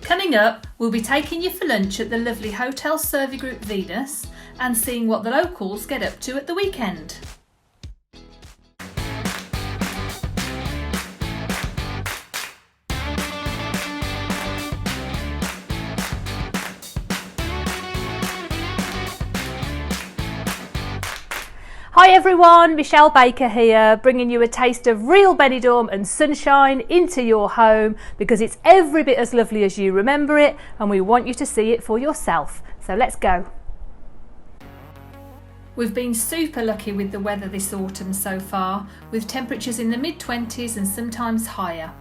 Coming up, we'll be taking you for lunch at the lovely Hotel Servi Group Venus and seeing what the locals get up to at the weekend. Hi everyone, Michelle Baker here, bringing you a taste of real Benidorm and sunshine into your home because it's every bit as lovely as you remember it and we want you to see it for yourself. So let's go. We've been super lucky with the weather this autumn so far, with temperatures in the mid-20s and sometimes higher.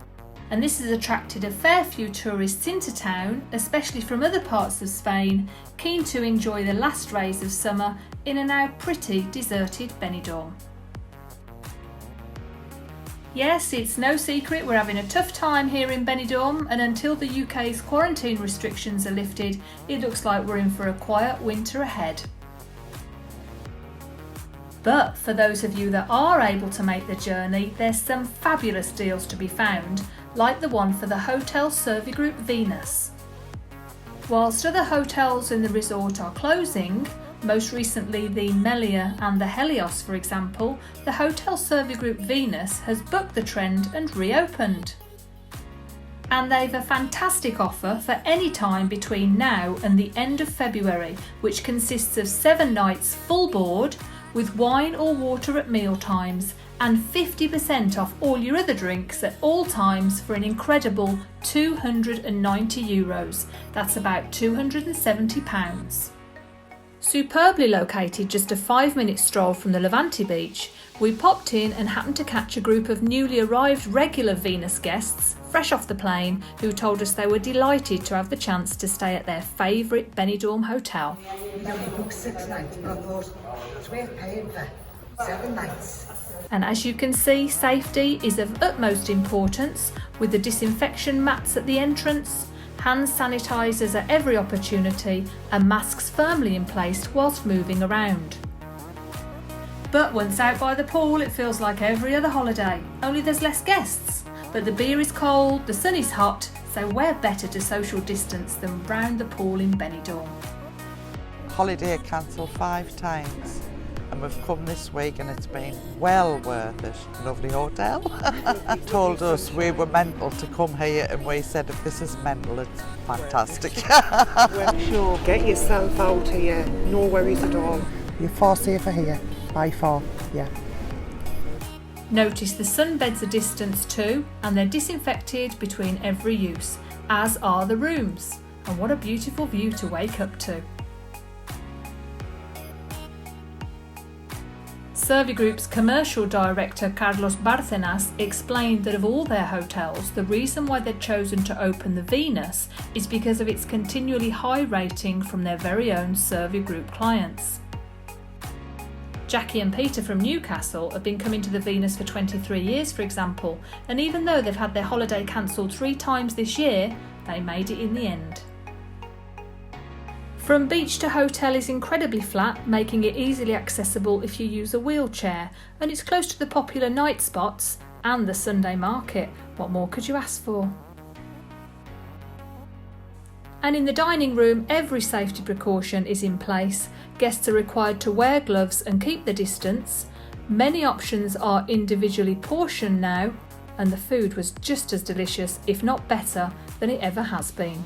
And this has attracted a fair few tourists into town, especially from other parts of Spain, keen to enjoy the last rays of summer in a now pretty deserted Benidorm. Yes, it's no secret we're having a tough time here in Benidorm, and until the UK's quarantine restrictions are lifted, it looks like we're in for a quiet winter ahead. But for those of you that are able to make the journey, there's some fabulous deals to be found, like the one for the Hotel Servi Group Venus. Whilst other hotels in the resort are closing, most recently the Melia and the Helios for example, the Hotel Servi Group Venus has bucked the trend and reopened. And they've a fantastic offer for any time between now and the end of February, which consists of 7 nights full board, with wine or water at meal times and 50% off all your other drinks at all times for an incredible €290. That's about £270. Superbly located just a 5-minute stroll from the Levante beach, we popped in and happened to catch a group of newly arrived regular Venus guests, fresh off the plane, who told us they were delighted to have the chance to stay at their favourite Benidorm hotel. We only booked 6 nights, but I thought it's worth paying for 7 nights. And as you can see, safety is of utmost importance, with the disinfection mats at the entrance, hand sanitisers at every opportunity and masks firmly in place whilst moving around. But once out by the pool, it feels like every other holiday, only there's less guests. But the beer is cold, the sun is hot, so where better to social distance than round the pool in Benidorm? Holiday cancelled 5 times and we've come this week and it's been well worth it. Lovely hotel. Told us we were mental to come here and we said if this is mental it's fantastic. Sure, get yourself out here, no worries at all. You're far safer here, by far, yeah. Notice the sunbeds are distanced too, and they're disinfected between every use, as are the rooms. And what a beautiful view to wake up to. Servi Group's commercial director Carlos Bárcenas explained that of all their hotels, the reason why they'd chosen to open the Venus is because of its continually high rating from their very own Servi Group clients. Jackie and Peter from Newcastle have been coming to the Venus for 23 years, for example, and even though they've had their holiday cancelled 3 times this year, they made it in the end. From beach to hotel is incredibly flat, making it easily accessible if you use a wheelchair, and it's close to the popular night spots and the Sunday market. What more could you ask for? And in the dining room, every safety precaution is in place. Guests are required to wear gloves and keep the distance. Many options are individually portioned now, and the food was just as delicious, if not better, than it ever has been.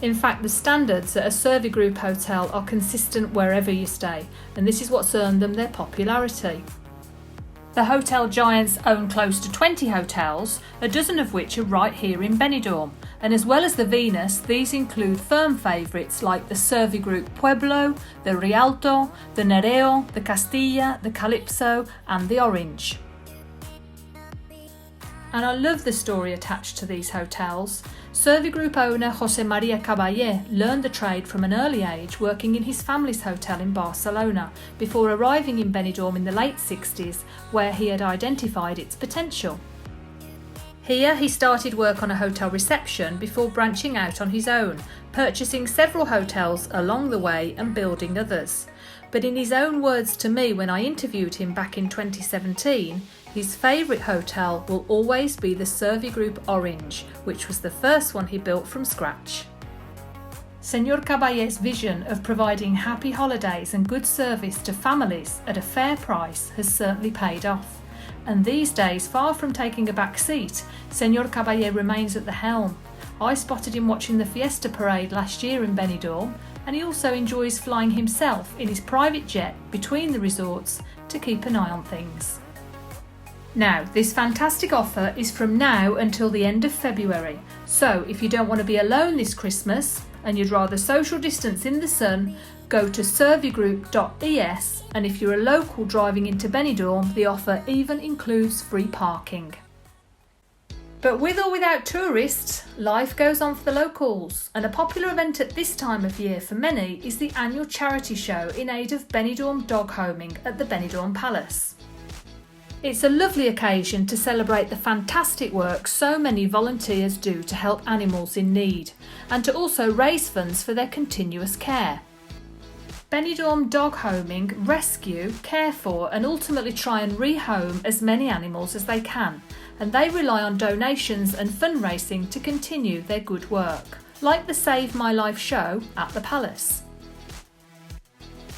In fact, the standards at a Servi Group hotel are consistent wherever you stay, and this is what's earned them their popularity. The hotel giants own close to 20 hotels, a dozen of which are right here in Benidorm, and as well as the Venus, these include firm favourites like the Servi Group Pueblo, the Rialto, the Nereo, the Castilla, the Calypso and the Orange. And I love the story attached to these hotels. Servi Group owner José María Caballé learned the trade from an early age working in his family's hotel in Barcelona before arriving in Benidorm in the late 60s, where he had identified its potential. Here he started work on a hotel reception before branching out on his own, purchasing several hotels along the way and building others. But in his own words to me when I interviewed him back in 2017, his favourite hotel will always be the Servier Group Orange, which was the first one he built from scratch. Senor Caballet's vision of providing happy holidays and good service to families at a fair price has certainly paid off. And these days, far from taking a back seat, Senor Caballé remains at the helm. I spotted him watching the Fiesta Parade last year in Benidorm, and he also enjoys flying himself in his private jet between the resorts to keep an eye on things. Now, this fantastic offer is from now until the end of February, so if you don't want to be alone this Christmas and you'd rather social distance in the sun, go to serviergroup.es, and if you're a local driving into Benidorm, the offer even includes free parking. But with or without tourists, life goes on for the locals, and a popular event at this time of year for many is the annual charity show in aid of Benidorm dog homing at the Benidorm Palace. It's a lovely occasion to celebrate the fantastic work so many volunteers do to help animals in need, and to also raise funds for their continuous care. Benidorm dog homing rescue, care for and ultimately try and rehome as many animals as they can, and they rely on donations and fundraising to continue their good work, like the Save My Life show at the Palace.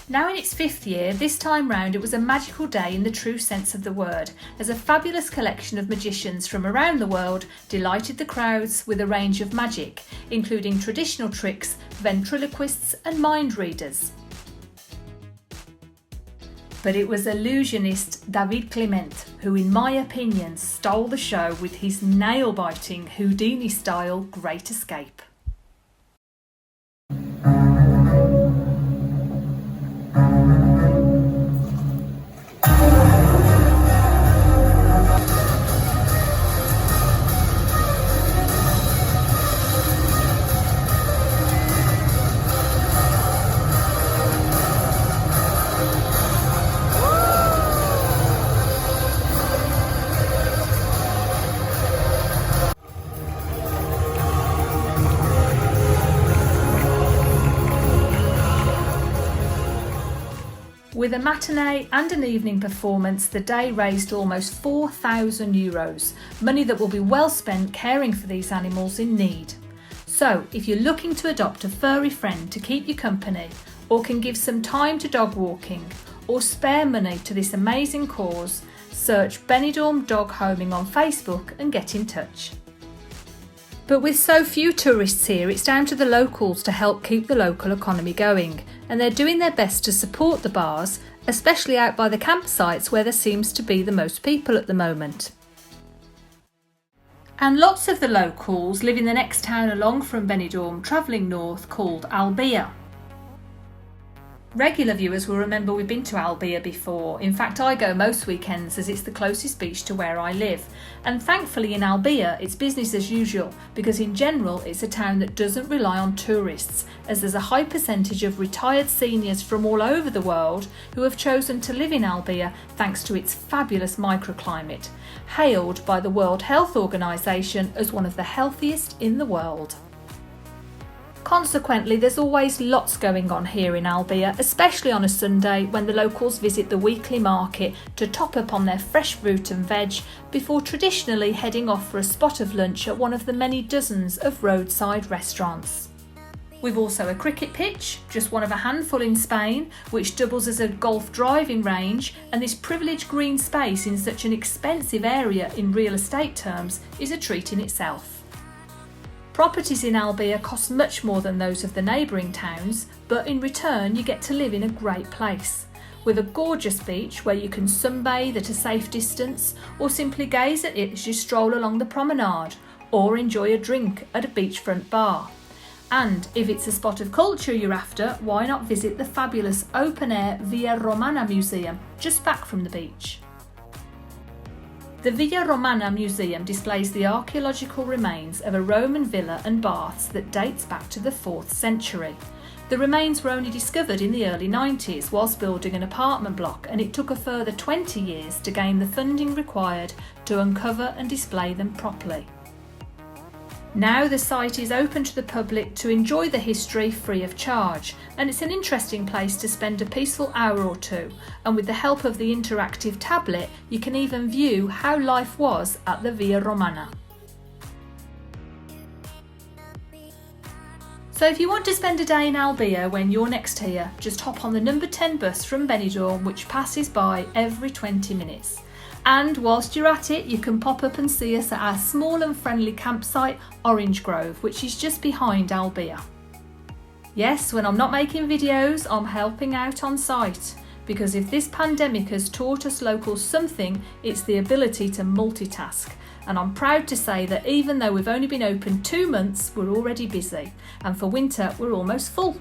Now in its 5th year, this time round it was a magical day in the true sense of the word, as a fabulous collection of magicians from around the world delighted the crowds with a range of magic, including traditional tricks, ventriloquists and mind readers. But it was illusionist David Clement who, in my opinion, stole the show with his nail-biting Houdini-style Great Escape. With a matinee and an evening performance, the day raised almost €4,000, money that will be well spent caring for these animals in need. So, if you're looking to adopt a furry friend to keep you company, or can give some time to dog walking, or spare money to this amazing cause, search Benidorm Dog Homing on Facebook and get in touch. But with so few tourists here, it's down to the locals to help keep the local economy going, and they're doing their best to support the bars, especially out by the campsites where there seems to be the most people at the moment. And lots of the locals live in the next town along from Benidorm, travelling north, called Albia. Regular viewers will remember we've been to Albia before. In fact, I go most weekends as it's the closest beach to where I live. And thankfully in Albia it's business as usual, because in general it's a town that doesn't rely on tourists, as there's a high percentage of retired seniors from all over the world who have chosen to live in Albia thanks to its fabulous microclimate, hailed by the World Health Organization as one of the healthiest in the world. Consequently, there's always lots going on here in Albia, especially on a Sunday when the locals visit the weekly market to top up on their fresh fruit and veg before traditionally heading off for a spot of lunch at one of the many dozens of roadside restaurants. We've also a cricket pitch, just one of a handful in Spain, which doubles as a golf driving range, and this privileged green space in such an expensive area in real estate terms is a treat in itself. Properties in Albia cost much more than those of the neighbouring towns, but in return you get to live in a great place, with a gorgeous beach where you can sunbathe at a safe distance, or simply gaze at it as you stroll along the promenade, or enjoy a drink at a beachfront bar. And if it's a spot of culture you're after, why not visit the fabulous open-air Via Romana Museum just back from the beach. The Via Romana Museum displays the archaeological remains of a Roman villa and baths that dates back to the 4th century. The remains were only discovered in the early 90s whilst building an apartment block, and it took a further 20 years to gain the funding required to uncover and display them properly. Now the site is open to the public to enjoy the history free of charge, and it's an interesting place to spend a peaceful hour or two, and with the help of the interactive tablet you can even view how life was at the Via Romana. So if you want to spend a day in Albia when you're next here, just hop on the number 10 bus from Benidorm, which passes by every 20 minutes. And whilst you're at it, you can pop up and see us at our small and friendly campsite, Orange Grove, which is just behind Albia. Yes, when I'm not making videos, I'm helping out on site, because if this pandemic has taught us locals something, it's the ability to multitask. And I'm proud to say that even though we've only been open 2 months, we're already busy, and for winter we're almost full.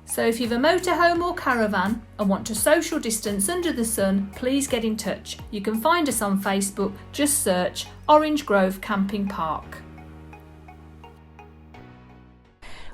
So if you've a motorhome or caravan and want to social distance under the sun, please get in touch. You can find us on Facebook, just search Orange Grove Camping Park.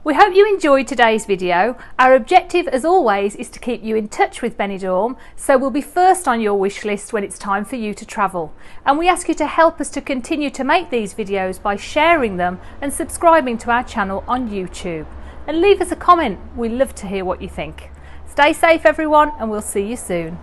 We hope you enjoyed today's video. Our objective as always is to keep you in touch with Benidorm, so we'll be first on your wish list when it's time for you to travel. And we ask you to help us to continue to make these videos by sharing them and subscribing to our channel on YouTube. And leave us a comment, we'd love to hear what you think. Stay safe everyone, and we'll see you soon.